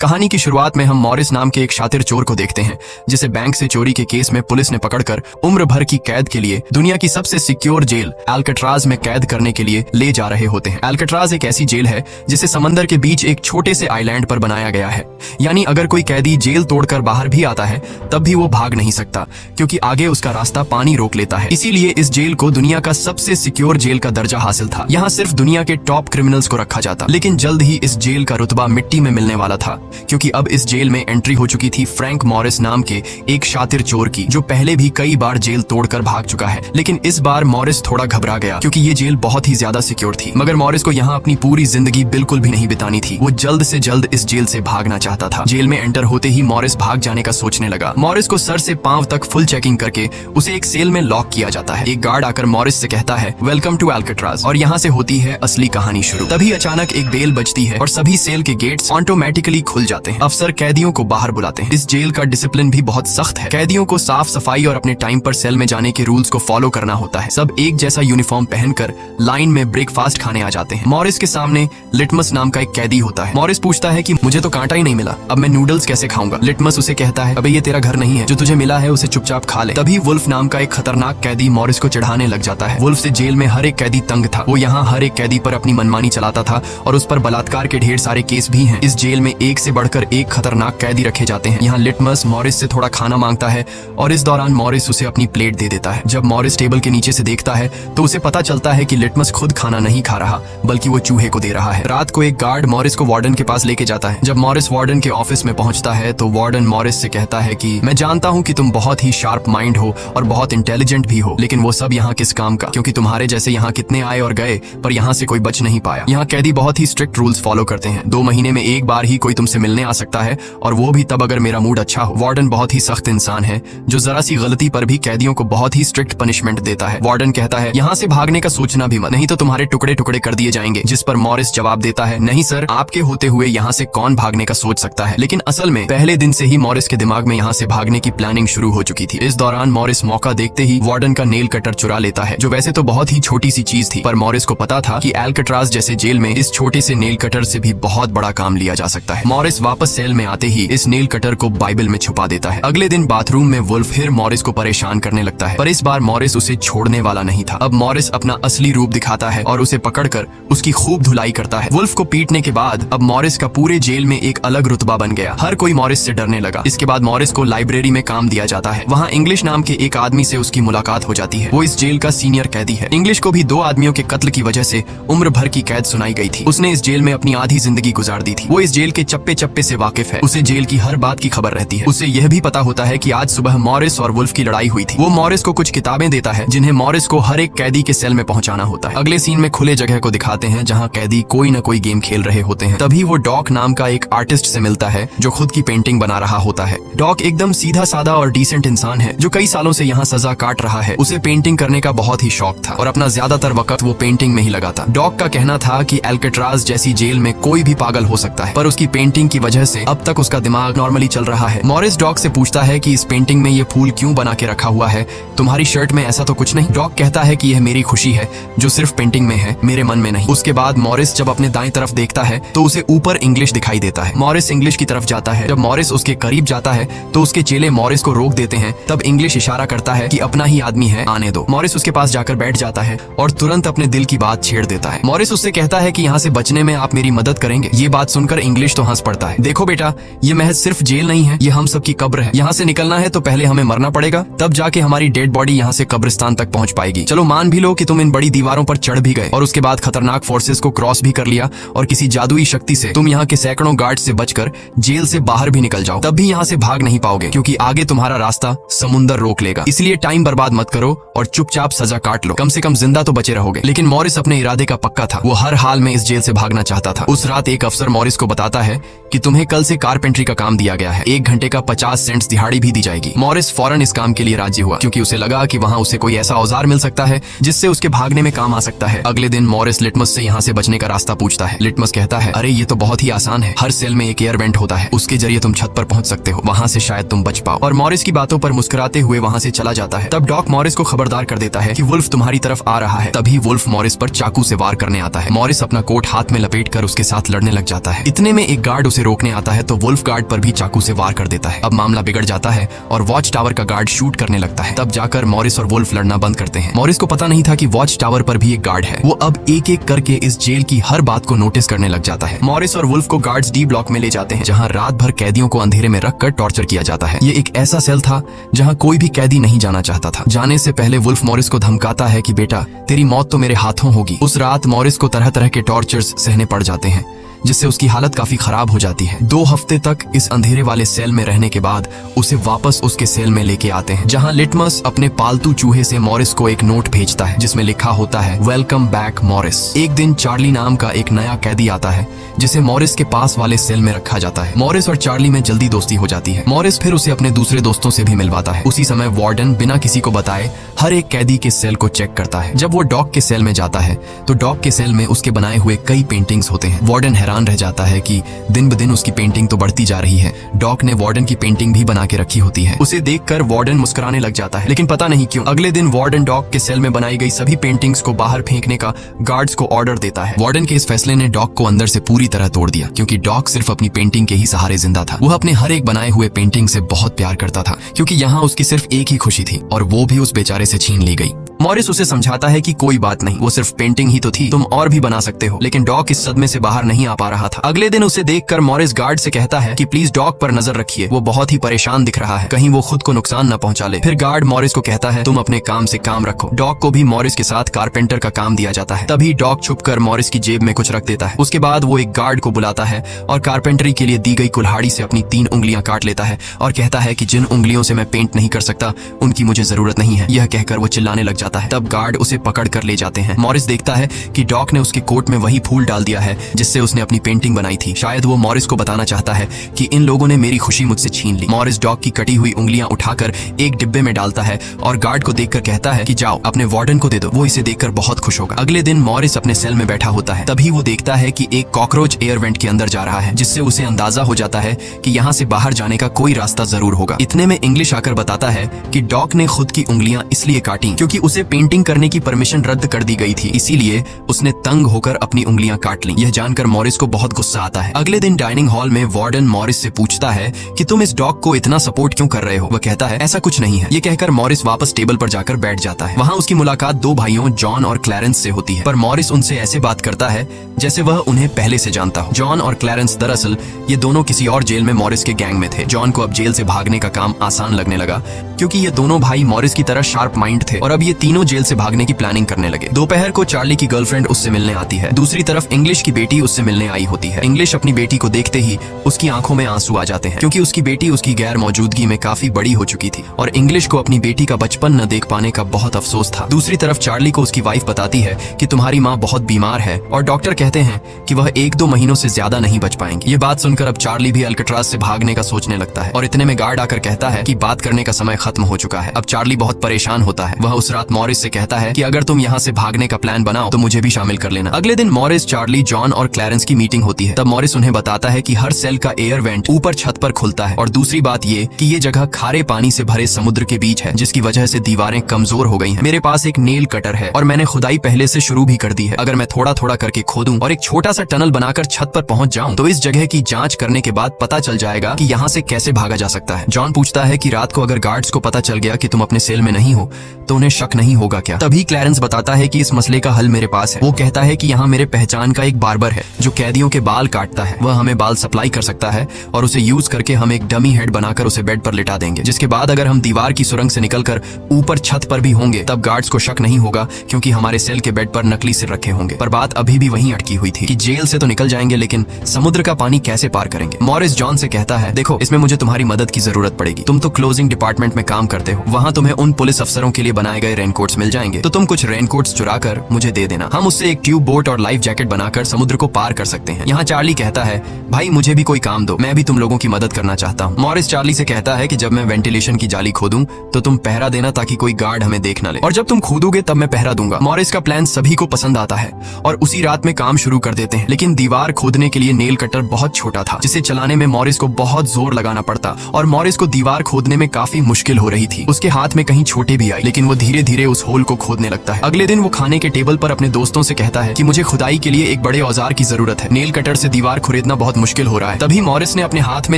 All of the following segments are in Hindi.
कहानी की शुरुआत में हम मॉरिस नाम के एक शातिर चोर को देखते हैं जिसे बैंक से चोरी के केस में पुलिस ने पकड़कर उम्र भर की कैद के लिए दुनिया की सबसे सिक्योर जेल अल्काट्राज में कैद करने के लिए ले जा रहे होते हैं। अल्काट्राज एक ऐसी जेल है जिसे समंदर के बीच एक छोटे से आइलैंड पर बनाया गया है, यानी अगर कोई कैदी जेल तोड़कर बाहर भी आता है तब भी वो भाग नहीं सकता क्योंकि आगे उसका रास्ता पानी रोक लेता है। इसीलिए इस जेल को दुनिया का सबसे सिक्योर जेल का दर्जा हासिल था। यहाँ सिर्फ दुनिया के टॉप क्रिमिनल्स को रखा जाता, लेकिन जल्द ही इस जेल का रुतबा मिट्टी में मिलने वाला था क्योंकि अब इस जेल में एंट्री हो चुकी थी फ्रैंक मॉरिस नाम के एक शातिर चोर की, जो पहले भी कई बार जेल तोड़कर भाग चुका है। लेकिन इस बार मॉरिस थोड़ा घबरा गया क्योंकि ये जेल बहुत ही ज्यादा सिक्योर थी। मगर मॉरिस को यहाँ अपनी पूरी जिंदगी बिल्कुल भी नहीं बितानी थी। वो जल्द से जल्द इस जेल से भागना चाहता था। जेल में एंटर होते ही मॉरिस भाग जाने का सोचने लगा। मॉरिस को सर से पांव तक फुल चेकिंग करके उसे एक सेल में लॉक किया जाता है। एक गार्ड आकर मॉरिस से कहता है वेलकम टू अल्काट्राज, और यहाँ से होती है असली कहानी शुरू। तभी अचानक एक बेल बजती है और सभी सेल के गेट्स ऑटोमेटिकली खुल जाते हैं। अफसर कैदियों को बाहर बुलाते हैं। इस जेल का डिसिप्लिन भी बहुत सख्त है। कैदियों को साफ सफाई और अपने टाइम पर सेल में जाने के रूल्स को फॉलो करना होता है। सब एक जैसा यूनिफॉर्म पहनकर लाइन में ब्रेकफास्ट खाने आ जाते हैं। मॉरिस के सामने लिटमस नाम का एक कैदी होता है। मॉरिस पूछता है कि मुझे तो कांटा ही नहीं मिला, अब मैं नूडल्स कैसे खाऊंगा। लिटमस उसे कहता है अबे ये तेरा घर नहीं है, जो तुझे मिला है उसे चुपचाप खा ले। तभी वुल्फ नाम का एक खतरनाक कैदी मॉरिस को चिढ़ाने लग जाता है। वुल्फ से जेल में हर एक कैदी तंग था। वो यहाँ हर एक कैदी पर अपनी मनमानी चलाता था और उस पर बलात्कार के ढेर सारे केस भी हैं। इस जेल में एक से बढ़कर एक खतरनाक कैदी रखे जाते हैं। यहाँ लिटमस मॉरिस से थोड़ा खाना मांगता है और इस दौरान मॉरिस उसे अपनी प्लेट दे देता है। जब मॉरिस टेबल के नीचे से देखता है तो उसे पता चलता है कि लिटमस खुद खाना नहीं खा रहा बल्कि वो चूहे को दे रहा है। रात को एक गार्ड मॉरिस को वार्डन के पास लेके जाता है। जब मॉरिस वार्डन के ऑफिस में पहुंचता है तो वार्डन मॉरिस से कहता है कि मैं जानता हूं कि तुम बहुत ही शार्प माइंड हो और बहुत इंटेलिजेंट भी हो, लेकिन वो सब यहाँ किस काम का, क्योंकि तुम्हारे जैसे यहाँ कितने आए और गए पर यहाँ से कोई बच नहीं पाया। यहाँ कैदी बहुत ही स्ट्रिक्ट रूल्स फॉलो करते हैं। 2 महीने में एक बार ही कोई तुमसे मिलने आ सकता है और वो भी तब अगर मेरा मूड अच्छा हो। वार्डन बहुत ही सख्त इंसान है जो जरा सी गलती पर भी कैदियों को बहुत ही स्ट्रिक्ट पनिशमेंट देता है। वार्डन कहता है यहाँ से भागने का सोचना भी मत, नहीं तो तुम्हारे टुकड़े टुकड़े कर दिए जाएंगे। जिस पर मॉरिस जवाब देता है नहीं सर, आपके होते हुए यहाँ से कौन भागने का सोच सकता है। लेकिन असल में पहले दिन से ही मॉरिस के दिमाग में यहाँ से भागने की प्लानिंग शुरू हो चुकी थी। इस दौरान मॉरिस मौका देखते ही वार्डन का नेल कटर चुरा लेता है, जो वैसे तो बहुत ही छोटी सी चीज थी, पर मॉरिस को पता था कि अल्काट्राज जैसे जेल में इस छोटे से नेल कटर से भी बहुत बड़ा काम लिया जा सकता है। मॉरिस वापस सेल में आते ही इस नेल कटर को बाइबल में छुपा देता है। अगले दिन बाथरूम में वुल्फ फिर मॉरिस को परेशान करने लगता है, पर इस बार मॉरिस उसे छोड़ने वाला नहीं था। अब मॉरिस अपना असली रूप दिखाता है और उसे पकड़कर उसकी खूब धुलाई करता है। वुल्फ को पीटने के बाद अब मॉरिस का पूरे जेल में एक अलग रुतबा बन गया। हर कोई मॉरिस से डरने लगा। इसके बाद मॉरिस को लाइब्रेरी में काम दिया जाता है। वहाँ इंग्लिश नाम के एक आदमी से उसकी मुलाकात हो जाती है। वो इस जेल का सीनियर कैदी है। इंग्लिश को भी 2 आदमियों के कत्ल की वजह से उम्र भर की कैद सुनाई गई थी। उसने इस जेल में अपनी आधी जिंदगी गुजार दी थी। वो इस जेल के चप्पे चप्पे से वाकिफ है। उसे जेल की हर बात की खबर रहती है। उसे यह भी पता होता है कि आज सुबह मॉरिस और वुल्फ की लड़ाई हुई थी। वो मॉरिस को कुछ किताबें देता है जिन्हें मॉरिस को हर एक कैदी के सेल में पहुंचाना होता है। अगले सीन में खुले जगह को दिखाते हैं जहाँ कैदी कोई न कोई गेम खेल रहे होते हैं। तभी वो डॉक नाम का एक आर्टिस्ट से मिलता है जो खुद की पेंटिंग बना रहा होता है। डॉक एकदम सीधा साधा और डिसेंट इंसान है जो कई सालों से यहाँ सजा काट रहा है। उसे पेंटिंग करने का बहुत ही शौक था और अपना ज्यादातर वक्त वो पेंटिंग में ही लगाता। डॉक का कहना था कि अल्काट्राज जैसी जेल में कोई भी पागल हो सकता है, पर उसकी पेंटिंग की वजह से अब तक उसका दिमाग नॉर्मली चल रहा है। मॉरिस डॉक से पूछता है कि इस पेंटिंग में ये फूल क्यों बना के रखा हुआ है, तुम्हारी शर्ट में ऐसा तो कुछ नहीं। डॉक कहता है कि यह मेरी खुशी है जो सिर्फ पेंटिंग में है, मेरे मन में नहीं। उसके बाद मॉरिस जब अपने दाएं तरफ देखता है तो उसे ऊपर इंग्लिश दिखाई देता है। मॉरिस इंग्लिश की तरफ जाता है। जब मॉरिस उसके करीब जाता है तो उसके चेले मॉरिस को रोक देते हैं। तब इंग्लिश इशारा करता है कि अपना ही आदमी है, आने दो। मॉरिस उसके पास जाकर बैठ जाता है और तुरंत अपने दिल की बात छेड़ देता है। मॉरिस उससे कहता है कि यहाँ से बचने में आप मेरी मदद करेंगे। ये बात सुनकर इंग्लिश तो हंस पड़ता है। देखो बेटा, ये महज सिर्फ जेल नहीं है, ये हम सबकी कब्र है। यहाँ से निकलना है तो पहले हमें मरना पड़ेगा, तब जाके हमारी डेड बॉडी यहाँ से कब्रिस्तान तक पहुँच पाएगी। चलो मान भी लो कि तुम इन बड़ी दीवारों पर चढ़ भी गए और उसके बाद खतरनाक फोर्सेस को क्रॉस भी कर लिया और किसी जादुई शक्ति से तुम यहाँ के सैकड़ों गार्ड से बचकर जेल से बाहर भी निकल जाओ, तब भी यहाँ से भाग नहीं पाओगे क्योंकि आगे तुम्हारा रास्ता समुंदर रोक लेगा। इसलिए टाइम बर्बाद मत करो और चुपचाप सजा काट लो, कम से कम जिंदा तो बचे रहोगे। लेकिन मॉरिस अपने इरादे का पक्का था। वो हर हाल में इस जेल से भागना चाहता था। उस रात एक अफसर मॉरिस को बताता है कि तुम्हें कल से कारपेंट्री का काम दिया गया है, 1 घंटे का 50 सेंट्स दिहाड़ी भी दी जाएगी। मॉरिस फौरन इस काम के लिए राजी हुआ क्योंकि उसे लगा कि वहाँ उसे कोई ऐसा औजार मिल सकता है जिससे उसके भागने में काम आ सकता है। अगले दिन मॉरिस लिटमस से यहाँ से बचने का रास्ता पूछता है। लिटमस कहता है अरे ये तो बहुत ही आसान है, हर सेल में एक एयर वेंट होता है, उसके जरिए तुम छत पर पहुंच सकते हो, वहाँ से शायद तुम बच पाओ। और मॉरिस की बातों पर मुस्कुराते हुए वहाँ से चला जाता है। तब डॉक मॉरिस को खबरदार कर देता है कि वुल्फ तुम्हारी तरफ आ रहा है। तभी वुल्फ मॉरिस पर चाकू से वार करने आता है। मॉरिस अपना कोट हाथ में लपेट कर उसके साथ लड़ने लग जाता है। इतने में एक गार्ड उसे रोकने आता है तो वुल्फ गार्ड पर भी चाकू से वार कर देता है। अब मामला बिगड़ जाता है और वॉच टावर का गार्ड शूट करने लगता है। तब जाकर मॉरिस और वुल्फ लड़ना बंद करते हैं। मॉरिस को पता नहीं था कि वॉच टावर पर भी एक गार्ड है। वो अब एक एक करके इस जेल की हर बात को नोटिस करने लग जाता है। मॉरिस और वुल्फ को गार्ड्स डी ब्लॉक में ले जाते हैं, जहाँ रात भर कैदियों को अंधेरे में रखकर टॉर्चर किया जाता है। ये एक ऐसा सेल था जहाँ कोई भी कैदी नहीं जाना चाहता था। जाने से पहले वुल्फ मॉरिस को धमकाता है कि बेटा, तेरी मौत तो मेरे हाथों होगी। उस रात मॉरिस को तरह तरह के टॉर्चर्स सहने पड़ जाते हैं, जिससे उसकी हालत काफी खराब हो जाती है। 2 हफ्ते तक इस अंधेरे वाले सेल में रहने के बाद उसे वापस उसके सेल में लेके आते हैं, जहां लिटमस अपने पालतू चूहे से मॉरिस को एक नोट भेजता है जिसमें लिखा होता है, वेलकम बैक मॉरिस। एक दिन चार्ली नाम का एक नया कैदी आता है जिसे मॉरिस के पास वाले सेल में रखा जाता है। मॉरिस और चार्ली में जल्दी दोस्ती हो जाती है। मॉरिस फिर उसे अपने दूसरे दोस्तों से भी मिलवाता है। उसी समय वार्डन बिना किसी को बताए हर एक कैदी के सेल को चेक करता है। जब वो डॉग के सेल में जाता है तो डॉग के सेल में उसके बनाए हुए कई पेंटिंग्स होते हैं। वार्डन हैरान रह जाता है कि दिन ब दिन उसकी पेंटिंग तो बढ़ती जा रही है। डॉग ने वार्डन की पेंटिंग भी बना के रखी होती है। उसे देखकर वार्डन मुस्कुराने लग जाता है, लेकिन पता नहीं क्यों अगले दिन वार्डन डॉग के सेल में बनाई गई सभी पेंटिंग्स को बाहर फेंकने का गार्ड्स को ऑर्डर देता है। वार्डन के इस फैसले ने डॉग को अंदर से पूरी तरह तोड़ दिया, क्योंकि डॉग सिर्फ अपनी पेंटिंग के ही सहारे जिंदा था। वह अपने हर एक बनाए हुए पेंटिंग से बहुत प्यार करता था, क्योंकि यहाँ उसकी सिर्फ एक ही खुशी थी और वो भी उस बेचारे से छीन ली गई। मॉरिस उसे समझाता है कि कोई बात नहीं, वो सिर्फ पेंटिंग ही तो थी, तुम और भी बना सकते हो। लेकिन डॉग इस सदमे से बाहर नहीं आ पा रहा था। अगले दिन उसे देखकर मॉरिस गार्ड से कहता है कि प्लीज डॉग पर नजर रखिए, वो बहुत ही परेशान दिख रहा है, कहीं वो खुद को नुकसान न पहुंचा ले। फिर गार्ड मॉरिस को कहता है, तुम अपने काम से काम रखो। डॉग को भी मॉरिस के साथ कारपेंटर का काम दिया जाता है। तभी डॉग छुपकर मॉरिस की जेब में कुछ रख देता है। उसके बाद वो एक गार्ड को बुलाता है और कारपेंटरी के लिए दी गई कुल्हाड़ी से अपनी 3 उंगलियां काट लेता है और कहता है कि जिन उंगलियों से मैं पेंट नहीं कर सकता उनकी मुझे जरूरत नहीं है। यह कहकर वो चिल्लाने लग जाता है। तब गार्ड उसे पकड़ कर ले जाते हैं। मॉरिस देखता है कि डॉग ने उसके कोट में वही फूल डाल दिया है जिससे उसने अपनी पेंटिंग बनाई थी। शायद वो मॉरिस को बताना चाहता है कि इन लोगों ने मेरी खुशी मुझसे छीन ली। मॉरिस डॉग की कटी हुई उंगलियां उठाकर एक डिब्बे में डालता है और गार्ड को देखकर कहता है कि जाओ अपने वार्डन को दे दो, वो इसे देखकर बहुत खुश होगा। अगले दिन मॉरिस अपने सेल में बैठा होता है। तभी वो देखता है कि एक कॉकरोच एयर वेंट के अंदर जा रहा है, जिससे उसे अंदाजा हो जाता है कि यहाँ से बाहर जाने का कोई रास्ता जरूर होगा। इतने में इंग्लिश आकर बताता है कि डॉग ने खुद की उंगलियां इसलिए काटी क्योंकि उसे पेंटिंग करने की परमिशन रद्द कर दी गई थी, इसीलिए उसने तंग होकर अपनी उंगलियां काट ली। यह जानकर मॉरिस को बहुत गुस्सा आता है। अगले दिन डाइनिंग हॉल में वार्डन मॉरिस से पूछता है कि तुम इस डॉग को इतना सपोर्ट क्यों कर रहे हो। वह कहता है ऐसा कुछ नहीं है। ये कहकर मॉरिस वापस टेबल पर जाकर बैठ जाता है। वहाँ उसकी मुलाकात 2 भाइयों जॉन और क्लैरेंस से होती है, पर मॉरिस उनसे ऐसे बात करता है जैसे वह उन्हें पहले से जानता हो। जॉन और क्लैरेंस दरअसल ये दोनों किसी और जेल में मॉरिस के गैंग में थे। जॉन को अब जेल से भागने का काम आसान लगने लगा, क्योंकि ये दोनों भाई मॉरिस की तरह शार्प माइंड थे और अब ये तीनों जेल से भागने की प्लानिंग करने लगे। दोपहर को चार्ली की गर्लफ्रेंड उससे मिलने आती है। दूसरी तरफ इंग्लिश की बेटी उससे मिलने आई होती है। इंग्लिश अपनी बेटी को देखते ही उसकी आंखों में आंसू आ जाते हैं, क्योंकि उसकी बेटी उसकी गैर मौजूदगी में काफी बड़ी हो चुकी थी और इंग्लिश को अपनी बेटी का बचपन न देख पाने का बहुत अफसोस था। दूसरी तरफ चार्ली को उसकी वाइफ बताती है कि तुम्हारी माँ बहुत बीमार है और डॉक्टर कहते हैं कि वह 1-2 महीनों से ज्यादा नहीं बच पाएंगी। ये बात सुनकर अब चार्ली भी अल्कट्राज से भागने का सोचने लगता है और इतने में गार्ड आकर कहता है कि बात करने का समय खत्म हो चुका है। अब चार्ली बहुत परेशान होता है। वह उस रात मॉरिस से कहता है कि अगर तुम यहाँ से भागने का प्लान बनाओ तो मुझे भी शामिल कर लेना। अगले दिन मॉरिस, चार्ली, जॉन और क्लैरेंस की मीटिंग होती है। तब मॉरिस उन्हें बताता है कि हर सेल का एयर वेंट ऊपर छत पर खुलता है और दूसरी बात ये कि ये जगह खारे पानी से भरे समुद्र के बीच है, जिसकी वजह से दीवारें कमजोर हो गई हैं। मेरे पास एक नेल कटर है और मैंने खुदाई पहले से शुरू भी कर दी है। अगर मैं थोड़ा थोड़ा करके खोदूं और एक छोटा सा टनल बनाकर छत पर पहुंच जाऊं तो इस जगह की जांच करने के बाद पता चल जाएगा कि यहाँ से कैसे भागा जा सकता है। जॉन पूछता है कि रात को अगर गार्ड्स को पता चल गया कि तुम अपने सेल में नहीं हो तो उन्हें शक नहीं होगा क्या। तभी क्लैरेंस बताता है कि इस मसले का हल मेरे पास है। वो कहता है कि यहाँ मेरे पहचान का एक बार्बर है जो कैदियों के बाल काटता है। वह हमें बाल सप्लाई कर सकता है और उसे यूज करके हम एक डमी हेड बनाकर उसे बेड पर लिटा देंगे, जिसके बाद अगर हम दीवार की सुरंग से निकलकर ऊपर छत पर भी होंगे तब गार्ड्स को शक नहीं होगा, क्योंकि हमारे सेल के बेड पर नकली सिर रखे होंगे। पर बात अभी भी वहीं अटकी हुई थी कि जेल से तो निकल जाएंगे लेकिन समुद्र का पानी कैसे पार करेंगे। मॉरिस जॉन से कहता है, देखो इसमें मुझे तुम्हारी मदद की जरूरत पड़ेगी। तुम तो क्लोजिंग डिपार्टमेंट में काम करते हो, वहाँ तुम्हें उन पुलिस अफसरों के लिए बनाए गए रेनकोट्स मिल जाएंगे, तो तुम कुछ रेनकोट्स चुरा कर मुझे दे देना। हम उससे एक ट्यूब बोट और लाइफ जैकेट बनाकर समुद्र को पार कर सकते हैं। यहाँ चार्ली कहता है, भाई मुझे भी कोई काम दो, मैं भी तुम लोगों की मदद करना चाहता हूँ। मॉरिस चार्ली से कहता है कि जब मैं वेंटिलेशन की जाली खोदूं तो तुम पहरा देना ताकि कोई गार्ड हमें देख न ले, और जब तुम खोदोगे तब मैं पहरा दूंगा। मॉरिस का प्लान सभी को पसंद आता है और उसी रात में काम शुरू कर देते हैं। लेकिन दीवार खोदने के लिए नेल कटर बहुत छोटा था, जिसे चलाने में मॉरिस को बहुत जोर लगाना पड़ता और मॉरिस को दीवार खोदने में काफी मुश्किल हो रही थी। उसके हाथ में कहीं छोटे भी आई, लेकिन वो धीरे धीरे धीरे उस होल को खोदने लगता है। अगले दिन वो खाने के टेबल पर अपने दोस्तों से कहता है कि मुझे खुदाई के लिए एक बड़े औजार की जरूरत है। नेल कटर से दीवार खुरेदना बहुत मुश्किल हो रहा है। तभी मॉरिस ने अपने हाथ में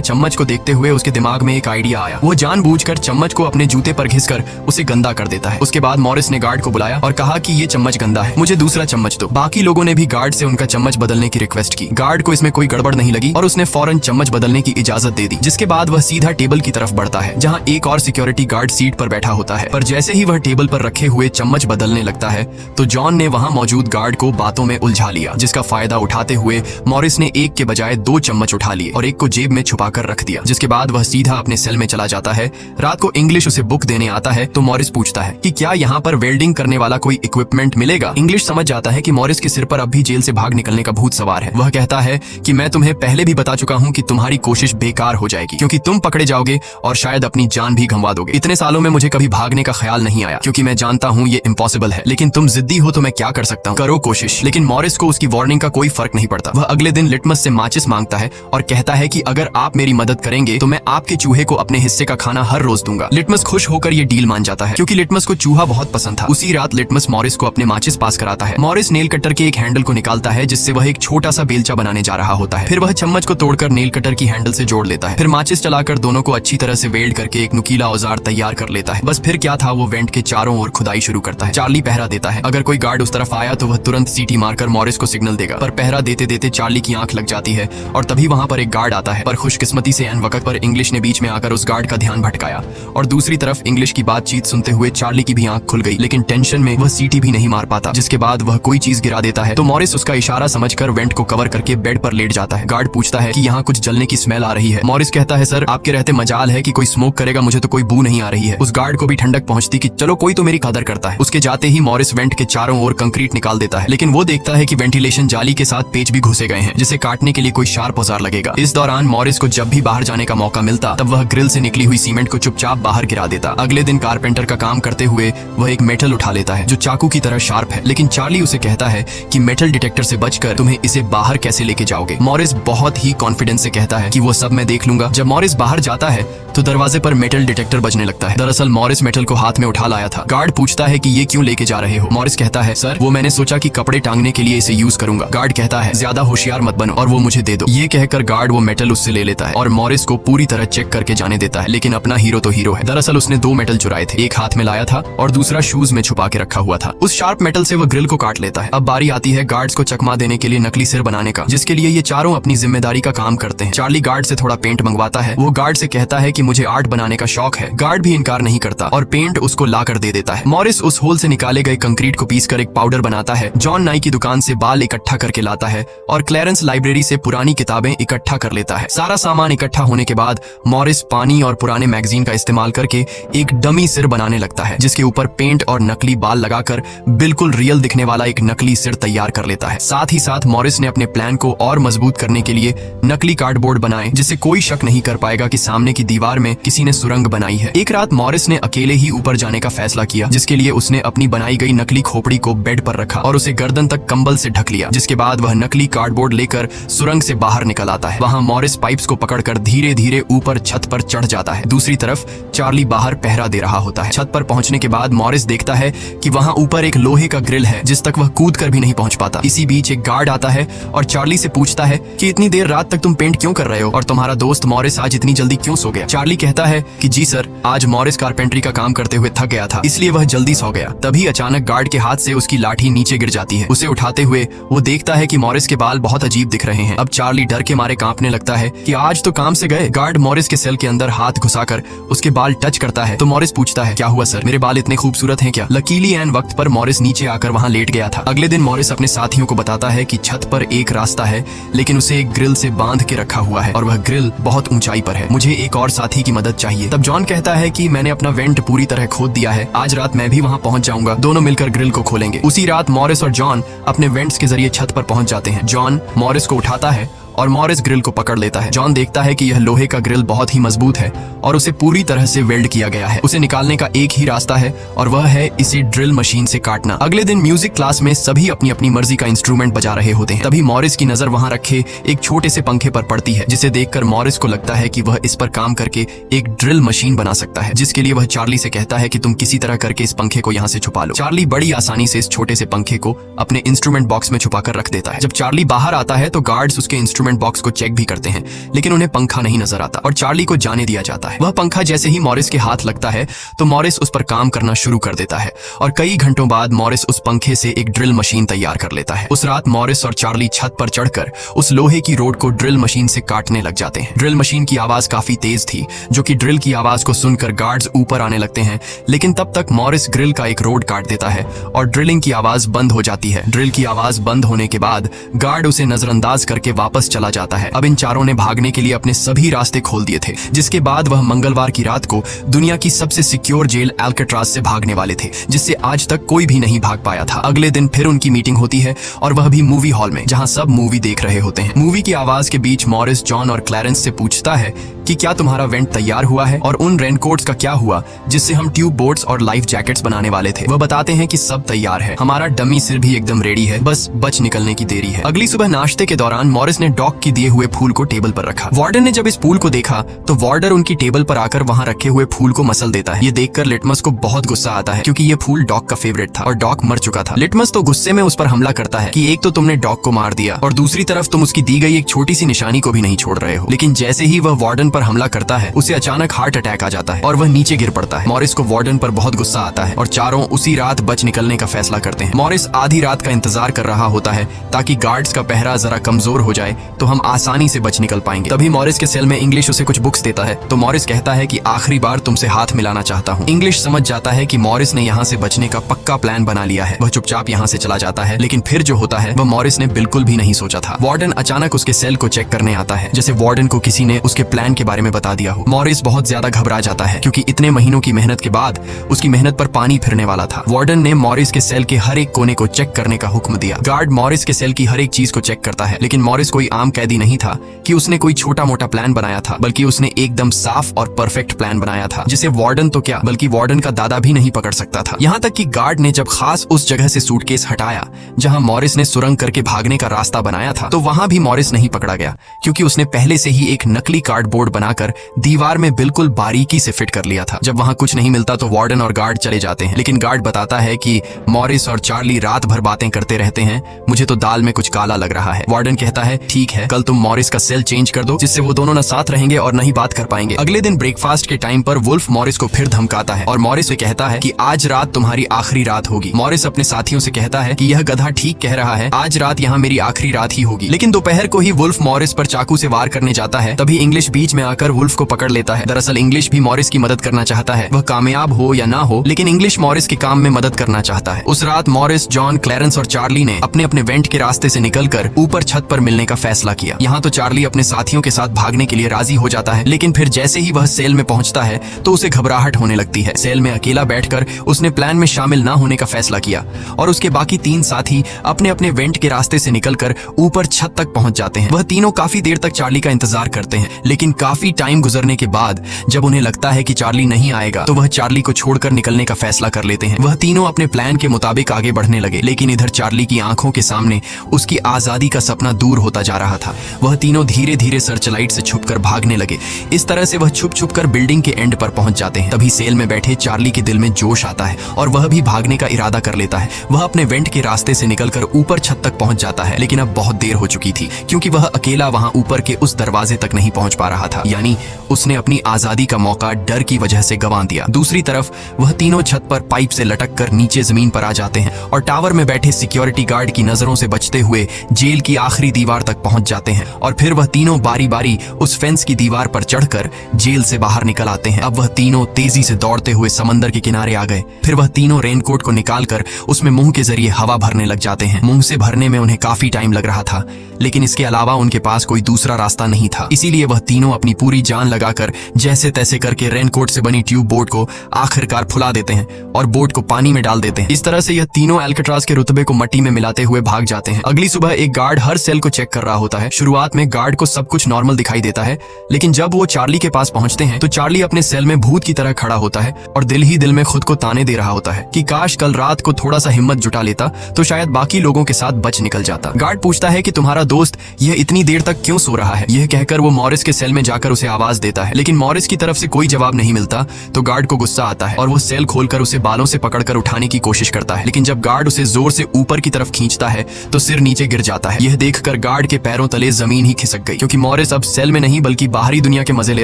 चम्मच को देखते हुए उसके दिमाग में एक आइडिया आया। वो जानबूझकर चम्मच को अपने जूते पर घिसकर उसे गंदा कर देता है। उसके बाद मॉरिस ने गार्ड को बुलाया और कहा कि ये चम्मच गंदा है, मुझे दूसरा चम्मच दो। बाकी लोगों ने भी गार्ड से उनका चम्मच बदलने की रिक्वेस्ट की। गार्ड को इसमें कोई गड़बड़ नहीं लगी और उसने फौरन चम्मच बदलने की इजाजत दे दी, जिसके बाद वह सीधा टेबल की तरफ बढ़ता है जहाँ एक और सिक्योरिटी गार्ड सीट पर बैठा होता है। पर जैसे ही वह टेबल पर रखे हुए चम्मच बदलने लगता है तो जॉन ने वहाँ मौजूद गार्ड को बातों में उलझा लिया, जिसका फायदा उठाते हुए मॉरिस ने एक के बजाय 2 चम्मच उठा लिए और एक को जेब में छुपा कर रख दिया। जिसके बाद वह सीधा अपने सेल में चला जाता है। रात को इंग्लिश उसे बुक देने आता है तो मॉरिस पूछता है कि क्या यहाँ पर वेल्डिंग करने वाला कोई इक्विपमेंट मिलेगा। इंग्लिश समझ जाता है कि मॉरिस के सिर पर अब भी जेल से भाग निकलने का भूत सवार है। वह कहता है कि मैं तुम्हें पहले भी बता चुका हूँ कि तुम्हारी कोशिश बेकार हो जाएगी, क्योंकि तुम पकड़े जाओगे और शायद अपनी जान भी गंवा दोगे। इतने सालों में मुझे कभी भागने का ख्याल नहीं आया, क्योंकि मैं जानता हूँ ये इम्पॉसिबल है, लेकिन तुम जिद्दी हो तो मैं क्या कर सकता हूँ, करो कोशिश। लेकिन मॉरिस को उसकी वार्निंग का कोई फर्क नहीं पड़ता। वह अगले दिन लिटमस से माचिस मांगता है और कहता है कि अगर आप मेरी मदद करेंगे तो मैं आपके चूहे को अपने हिस्से का खाना हर रोज दूंगा। लिटमस खुश होकर ये डील मान जाता है, क्योंकि लिटमस को चूहा बहुत पसंद था। उसी रात लिटमस मॉरिस को अपने माचिस पास कराता है। मॉरिस नेल कटर के एक हैंडल को निकालता है, जिससे वह एक छोटा सा बेलचा बनाने जा रहा होता है। फिर वह चम्मच को तोड़कर नेल कटर की हैंडल से जोड़ लेता है। फिर माचिस चलाकर दोनों को अच्छी तरह से वेल्ड करके एक नुकीला औजार तैयार कर लेता है। बस फिर क्या था, वो वेंट के चारों ओर खुदाई शुरू करता है। चार्ली पहरा देता है। अगर कोई गार्ड उस तरफ आया तो वह तुरंत सीटी मारकर मॉरिस को सिग्नल देगा। पर पहरा देते देते चार्ली की आंख लग जाती है और तभी वहां पर एक गार्ड आता है। पर खुशकिस्मती से एन वक्त पर इंग्लिश ने बीच में आकर उस गार्ड का ध्यान भटकाया और दूसरी तरफ इंग्लिश की बातचीत सुनते हुए चार्ली की भी आंख खुल गई, लेकिन टेंशन में वह सीटी भी नहीं मार पाता। जिसके बाद वह कोई चीज गिरा देता है तो मॉरिस उसका इशारा समझकर वेंट को कवर करके बेड पर लेट जाता है। गार्ड पूछता है कि यहाँ कुछ जलने की स्मेल आ रही है। मॉरिस कहता है, सर आपके रहते मजाल है कि कोई स्मोक करेगा, मुझे तो कोई बू नहीं आ रही है। उस गार्ड को भी ठंडक पहुंचती कि चलो कोई तो मेरी कदर करता है। उसके जाते ही मॉरिस वेंट के चारों ओर कंक्रीट निकाल देता है, लेकिन वो देखता है कि वेंटिलेशन जाली के साथ पेच भी घुसे गए हैं, जिसे काटने के लिए कोई शार्प औजार लगेगा। इस दौरान मॉरिस को जब भी बाहर जाने का मौका मिलता तब वह ग्रिल से निकली हुई सीमेंट को चुपचाप बाहर गिरा देता। अगले दिन कारपेंटर का काम करते हुए वह एक मेटल उठा लेता है जो चाकू की तरह शार्प है, लेकिन चार्ली उसे कहता है कि मेटल डिटेक्टर से बचकर तुम्हें इसे बाहर कैसे लेके जाओगे। मॉरिस बहुत ही कॉन्फिडेंस से कहता है कि वो सब मैं देख लूंगा। जब मॉरिस बाहर जाता है तो दरवाजे पर मेटल डिटेक्टर बजने लगता है। दरअसल मॉरिस मेटल को हाथ में उठा लाया था। गार्ड पूछता है कि ये क्यों लेके जा रहे हो। मॉरिस कहता है, सर वो मैंने सोचा कि कपड़े टांगने के लिए इसे यूज करूंगा। गार्ड कहता है, ज्यादा होशियार मत बनो और वो मुझे दे दो। ये कहकर गार्ड वो मेटल उससे ले लेता है और मॉरिस को पूरी तरह चेक करके जाने देता है, लेकिन अपना हीरो तो हीरो है। दरअसल उसने 2 मेटल चुराए थे, एक हाथ में लाया था और दूसरा शूज में छुपा के रखा हुआ था। उस शार्प मेटल से वह ग्रिल को काट लेता है। अब बारी आती है गार्ड्स को चकमा देने के लिए नकली सिर बनाने का, जिसके लिए ये चारों अपनी जिम्मेदारी का काम करते हैं। चार्ली गार्ड से थोड़ा पेंट मंगवाता है। वो गार्ड से कहता है कि मुझे आर्ट बनाने का शौक है। गार्ड भी इनकार नहीं करता और पेंट उसको ला कर दे देता है। मॉरिस उस होल से निकाले गए कंक्रीट को पीसकर एक पाउडर बनाता है। जॉन नाई की दुकान से बाल इकट्ठा करके लाता है और क्लैरेंस लाइब्रेरी से पुरानी किताबें इकट्ठा कर लेता है। सारा सामान इकट्ठा होने के बाद मॉरिस पानी और पुराने मैगजीन का इस्तेमाल करके एक डमी सिर बनाने लगता है, जिसके ऊपर पेंट और नकली बाल लगाकर बिल्कुल रियल दिखने वाला एक नकली सिर तैयार कर लेता है। साथ ही साथ मॉरिस ने अपने प्लान को और मजबूत करने के लिए नकली कार्डबोर्ड बनाए, जिससे कोई शक नहीं कर पाएगा कि सामने की दीवार में किसी ने सुरंग बनाई है। एक रात मॉरिस ने अकेले ही ऊपर जाने का फैसला किया, जिसके लिए उसने अपनी बनाई गई नकली खोपड़ी को बेड पर रखा और उसे गर्दन तक कंबल से ढक लिया। जिसके बाद वह नकली कार्डबोर्ड लेकर सुरंग से बाहर निकल आता है। वहां मॉरिस पाइप्स को पकड़कर धीरे धीरे ऊपर छत पर चढ़ जाता है। दूसरी तरफ चार्ली बाहर पहरा दे रहा होता है। छत पर पहुंचने के बाद मॉरिस देखता है कि वहां ऊपर एक लोहे का ग्रिल है, जिस तक वह कूद कर भी नहीं पहुंच पाता। इसी बीच एक गार्ड आता है और चार्ली से पूछता है कि इतनी देर रात तक तुम पेंट क्यों कर रहे हो और तुम्हारा दोस्त मॉरिस आज इतनी जल्दी क्यों सो गया। चार्ली कहता है कि जी सर, आज मॉरिस कारपेंट्री का काम करते हुए थक गया था, इसलिए वह जल्दी सो गया। तभी अचानक गार्ड के हाथ से उसकी लाठी नीचे गिर जाती है। उसे उठाते हुए वो देखता है कि मॉरिस के बाल बहुत अजीब दिख रहे हैं। अब चार्ली डर के मारे कांपने लगता है कि आज तो काम से गए। गार्ड मॉरिस के सेल के अंदर हाथ घुसाकर उसके बाल टच करता है तो मॉरिस पूछता है, क्या हुआ सर, मेरे बाल इतने खूबसूरत हैं क्या। लकीली एन वक्त पर मॉरिस नीचे आकर वहां लेट गया था। अगले दिन मॉरिस अपने साथियों को बताता है कि छत पर एक रास्ता है, लेकिन उसे एक ग्रिल से बांध के रखा हुआ है और वह ग्रिल बहुत ऊंचाई पर है। मुझे एक और साथी की मदद चाहिए। तब जॉन कहता है कि मैंने अपना वेंट पूरी तरह खोद दिया है, आज रात मैं भी वहां पहुंच जाऊंगा, दोनों मिलकर ग्रिल को खोलेंगे। उसी रात मॉरिस और जॉन अपने वेंट्स के जरिए छत पर पहुंच जाते हैं। जॉन मॉरिस को उठाता है और मॉरिस ग्रिल को पकड़ लेता है। जॉन देखता है कि यह लोहे का ग्रिल बहुत ही मजबूत है और उसे पूरी तरह से वेल्ड किया गया है। उसे निकालने का एक ही रास्ता है और वह है इसे ड्रिल मशीन से काटना। अगले दिन म्यूजिक क्लास में सभी अपनी अपनी मर्जी का इंस्ट्रूमेंट बजा रहे होते हैं। तभी मॉरिस की नजर वहां रखे एक छोटे से पंखे पर पड़ती है, जिसे देखकर मॉरिस को लगता है कि वह इस पर काम करके एक ड्रिल मशीन बना सकता है, जिसके लिए वह चार्ली से कहता है कि तुम किसी तरह करके इस पंखे को यहाँ से छुपा लो। चार्ली बड़ी आसानी से इस छोटे से पंखे को अपने इंस्ट्रूमेंट बॉक्स में छुपाकर रख देता है। जब चार्ली बाहर आता है तो गार्ड्स उसके इंस्ट्रूमेंट बॉक्स को चेक भी करते हैं, लेकिन उन्हें पंखा नहीं नजर आता और चार्ली को जाने दिया जाता है। वह पंखा जैसे ही मॉरिस के हाथ लगता है तो मॉरिस उस पर काम करना शुरू कर देता है और कई घंटों बाद मॉरिस उस पंखे से एक ड्रिल मशीन तैयार कर लेता है। उस रात मॉरिस और चार्ली छत पर चढ़कर उस लोहे की रोड को ड्रिल मशीन से काटने लग जाते हैं। ड्रिल मशीन की आवाज काफी तेज थी, जो कि ड्रिल की आवाज को सुनकर गार्ड्स ऊपर आने लगते हैं, लेकिन तब तक मॉरिस ग्रिल का एक रोड काट देता है और ड्रिलिंग की आवाज बंद हो जाती है। ड्रिल की आवाज बंद होने के बाद गार्ड उसे नजरअंदाज करके वापस चला जाता है। अब इन चारों ने भागने के लिए अपने सभी रास्ते खोल दिए थे, जिसके बाद वह मंगलवार की रात को दुनिया की सबसे सिक्योर जेल अल्काट्राज से भागने वाले थे, जिससे आज तक कोई भी नहीं भाग पाया था। अगले दिन फिर उनकी मीटिंग होती है और वह भी मूवी हॉल में, जहां सब मूवी देख रहे होते हैं। मूवी की आवाज के बीच मॉरिस जॉन और क्लैरेंस से पूछता है कि क्या तुम्हारा वेंट तैयार हुआ है और उन रेनकोट्स का क्या हुआ जिससे हम ट्यूब बोट्स और लाइफ जैकेट्स बनाने वाले थे। वह बताते हैं कि सब तैयार है, हमारा डमी सिर भी एकदम रेडी है, बस बच निकलने की देरी है। अगली सुबह नाश्ते के दौरान मॉरिस ने डॉग की दिए हुए फूल को टेबल पर रखा। वार्डन ने जब इस फूल को देखा तो वार्डर उनकी टेबल पर आकर वहां रखे हुए फूल को मसल देता है। ये देखकर लिटमस को बहुत गुस्सा आता है, क्योंकि ये फूल डॉग का फेवरेट था और डॉग मर चुका था। लिटमस तो गुस्से में उस पर हमला करता है कि एक तो तुमने डॉग को मार दिया और दूसरी तरफ तुम उसकी दी गई एक छोटी सी निशानी को भी नहीं छोड़ रहे हो। लेकिन जैसे ही वह वार्डन पर हमला करता है, उसे अचानक हार्ट अटैक आ जाता है और वह नीचे गिर पड़ता है। मॉरिस को वार्डन पर बहुत गुस्सा आता है और चारों उसी रात बच निकलने का फैसला करते हैं। मॉरिस आधी रात का इंतजार कर रहा होता है ताकि गार्ड्स का पहरा जरा कमजोर हो जाए तो हम आसानी से बच निकल पाएंगे। तभी मॉरिस के सेल में इंग्लिश उसे कुछ बुक्स देता है तो मॉरिस कहता है कि आखिरी बार तुमसे हाथ मिलाना चाहता हूँ। इंग्लिश समझ जाता है कि मॉरिस ने यहाँ से बचने का पक्का प्लान बना लिया है। वह चुपचाप यहाँ से चला जाता है, लेकिन फिर जो होता है वह मॉरिस ने बिल्कुल भी नहीं सोचा था। वार्डन अचानक उसके सेल को चेक करने आता है, जैसे वार्डन को किसी ने उसके प्लान के बारे में बता दिया हो। मॉरिस बहुत ज्यादा घबरा जाता है, क्योंकि इतने महीनों की मेहनत के बाद उसकी मेहनत पर पानी फिरने वाला था। वार्डन ने मॉरिस के सेल के हर एक कोने को चेक करने का हुक्म दिया। गार्ड मॉरिस के सेल की हर एक चीज को चेक करता है, लेकिन मॉरिस कोई आम कैदी नहीं था कि उसने कोई छोटा मोटा प्लान बनाया था, बल्कि उसने एकदम साफ और परफेक्ट प्लान बनाया था, जिसे वार्डन तो क्या बल्कि वार्डन का दादा भी नहीं पकड़ सकता था। यहाँ तक कि गार्ड ने जब खास उस जगह से सूटकेस हटाया जहाँ मॉरिस ने सुरंग करके भागने का रास्ता बनाया था, तो वहां भी मॉरिस नहीं पकड़ा गया, क्योंकि उसने पहले से ही एक नकली कार्डबोर्ड बनाकर दीवार में बिल्कुल बारीकी से फिट कर लिया था। जब वहां कुछ नहीं मिलता तो वार्डन और गार्ड चले जाते हैं, लेकिन गार्ड बताता है कि मॉरिस और चार्ली रात भर बातें करते रहते हैं, मुझे तो दाल में कुछ काला लग रहा है। वार्डन कहता है ठीक है, कल तुम मॉरिस का सेल चेंज कर दो, जिससे वो दोनों न साथ रहेंगे और न ही बात कर पाएंगे। अगले दिन ब्रेकफास्ट के टाइम पर वुल्फ मॉरिस को फिर धमकाता है और मॉरिस से कहता है कि आज रात तुम्हारी आखिरी रात होगी। मॉरिस अपने साथियों से कहता है कि यह गधा ठीक कह रहा है, आज रात यहाँ मेरी आखिरी रात ही होगी। लेकिन दोपहर को ही वुल्फ मॉरिस पर चाकू से वार करने जाता है, तभी इंग्लिश बीच में आकर वुल्फ को पकड़ लेता है। दरअसल इंग्लिश भी मॉरिस की मदद करना चाहता है, वह कामयाब हो या ना हो, लेकिन इंग्लिश मॉरिस के काम में मदद करना चाहता है। उस रात मॉरिस, जॉन, क्लैरेंस और चार्ली ने अपने अपने वेंट के रास्ते से निकलकर ऊपर छत पर मिलने का फैसला किया। यहाँ तो चार्ली अपने साथियों के साथ भागने के लिए राजी हो जाता है, लेकिन फिर जैसे ही वह सेल में पहुंचता है तो उसे घबराहट होने लगती है। सेल में अकेला बैठकर उसने प्लान में शामिल ना होने का फैसला किया और उसके बाकी तीन साथी अपने अपने वेंट के रास्ते से निकलकर ऊपर छत तक पहुंच जाते हैं। वह तीनों काफी देर तक चार्ली का इंतजार करते हैं, लेकिन काफी टाइम गुजरने के बाद जब उन्हें लगता है कि चार्ली नहीं आएगा तो वह चार्ली को छोड़कर निकलने का फैसला कर लेते हैं। वह तीनों अपने प्लान के मुताबिक आगे बढ़ने लगे, लेकिन इधर चार्ली की आंखों के सामने उसकी आजादी का सपना दूर होता जा रहा था। वह तीनों धीरे धीरे सर्चलाइट से छुपकर भागने लगे। इस तरह से वह छुप छुप कर बिल्डिंग के एंड पर पहुंच जाते हैं। तभी सेल में बैठे चार्ली के दिल में जोश आता है और वह भी भागने का इरादा कर लेता है। वह अपने वेंट के रास्ते से निकलकर ऊपर छत तक पहुंच जाता है, लेकिन अब बहुत देर हो चुकी थी, क्योंकि वह अकेला वहां ऊपर के उस दरवाजे तक नहीं पहुंच पा रहा था। यानी उसने अपनी आजादी का मौका डर की वजह से गंवा दिया। दूसरी तरफ वह तीनों छत पर पाइप से लटक कर नीचे जमीन पर आ जाते हैं और टावर में बैठे सिक्योरिटी गार्ड की नजरों से बचते हुए जेल की आखिरी दीवार तक पहुंच जाते हैं। और फिर वह तीनों बारी बारी उस फेंस की दीवार पर चढ़कर जेल से बाहर निकल आते हैं। अब वह तीनों तेजी से दौड़ते हुए समंदर के किनारे आ गए। फिर वह तीनों रेनकोट को निकालकर उसमें मुंह के जरिए हवा भरने लग जाते हैं। मुंह से भरने में उन्हें काफी टाइम लग रहा था, लेकिन इसके अलावा उनके पास कोई दूसरा रास्ता नहीं था। इसीलिए वह तीनों अपनी पूरी जान लगाकर जैसे तैसे करके रेनकोट से बनी ट्यूब बोट को आखिरकार फुला देते हैं और बोट को पानी में डाल देते हैं। इस तरह से यह तीनों अल्काट्राज के रुतबे को मट्टी में मिलाते हुए भाग जाते हैं। अगली सुबह एक गार्ड हर सेल को चेक कर रहा होता होता है। शुरुआत में गार्ड को सब कुछ नॉर्मल दिखाई देता है, लेकिन जब वो चार्ली के पास पहुंचते हैं तो चार्ली अपने सेल में भूत की तरह खड़ा होता है और दिल ही दिल में खुद को ताने दे रहा होता है कि काश कल रात को थोड़ा सा हिम्मत जुटा लेता तो शायद बाकी लोगों के साथ बच निकल जाता। गार्ड पूछता है कि तुम्हारा दोस्त यह इतनी देर तक क्यों सो रहा है। यह कहकर वो मॉरिस के सेल में जाकर उसे आवाज देता है, लेकिन मॉरिस की तरफ से कोई जवाब नहीं मिलता तो गार्ड को गुस्सा आता है और वो सेल खोलकर उसे बालों से पकड़कर उठाने की कोशिश करता है, लेकिन जब गार्ड उसे जोर से ऊपर की तरफ खींचता है तो सिर नीचे गिर जाता है। यह देखकर गार्ड के पैरों तले जमीन ही खिसक गई, क्योंकि मॉरिस अब सेल में नहीं बल्कि बाहरी दुनिया के मजे ले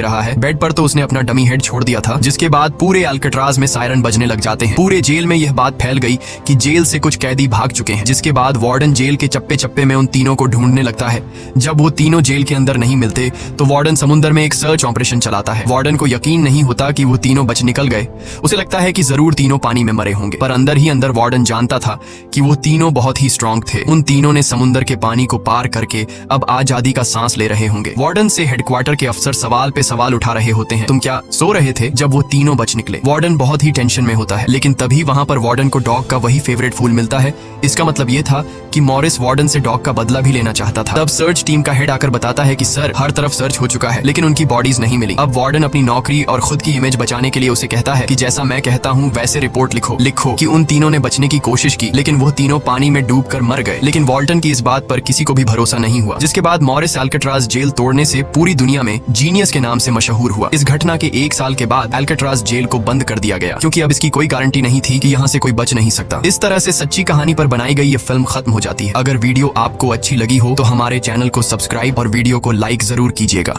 रहा है। बेड पर तो उसने अपना डमी हेड छोड़ दिया था, जिसके बाद पूरे अल्काट्राज में सायरन बजने लग जाते हैं। पूरे जेल में यह बात फैल गई कि जेल से कुछ कैदी भाग चुके हैं, जिसके बाद वार्डन जेल के चप्पे चप्पे में उन तीनों को ढूंढने लगता है। जब वो तीनों जेल के अंदर नहीं मिलते तो वार्डन समुद्र में एक सर्च ऑपरेशन चलाता है। वार्डन को यकीन नहीं होता कि वो तीनों बच निकल गए। उसे लगता है कि जरूर तीनों पानी में मरे होंगे, पर अंदर ही अंदर वार्डन जानता था कि वो तीनों बहुत ही स्ट्रांग थे। उन तीनों ने समुद्र के पानी को पार करके अब आजादी का सांस ले रहे होंगे। वार्डन से हेडक्वार्टर के अफसर सवाल पे सवाल उठा रहे होते हैं, तुम क्या सो रहे थे जब वो तीनों बच निकले। वार्डन बहुत ही टेंशन में होता है, लेकिन तभी वहां पर वार्डन को डॉग का वही फेवरेट फूल मिलता है। इसका मतलब ये था कि मॉरिस वार्डन से डॉग का बदला भी लेना चाहता था। तब सर्च टीम का हेड आकर बताता है कि सर, हर तरफ सर्च हो चुका है, लेकिन उनकी बॉडीज नहीं मिली। अब वार्डन अपनी नौकरी और खुद की इमेज बचाने के लिए उसे कहता है कि जैसा मैं कहता हूँ वैसे रिपोर्ट लिखो कि उन तीनों ने बचने की कोशिश की, लेकिन वो तीनों पानी में डूबकर मर गए। लेकिन वॉल्टन की इस बात पर किसी को भी भरोसा नहीं हुआ, जिसके बाद मॉरिस अल्काट्राज जेल तोड़ने से पूरी दुनिया में जीनियस के नाम से मशहूर हुआ। इस घटना के 1 साल के बाद अल्काट्राज जेल को बंद कर दिया गया, क्योंकि अब इसकी कोई गारंटी नहीं थी कि यहाँ से कोई बच नहीं सकता। इस तरह से सच्ची कहानी पर बनाई गई ये फिल्म खत्म हो जाती है। अगर वीडियो आपको अच्छी लगी हो तो हमारे चैनल को सब्सक्राइब और वीडियो को लाइक जरूर कीजिएगा।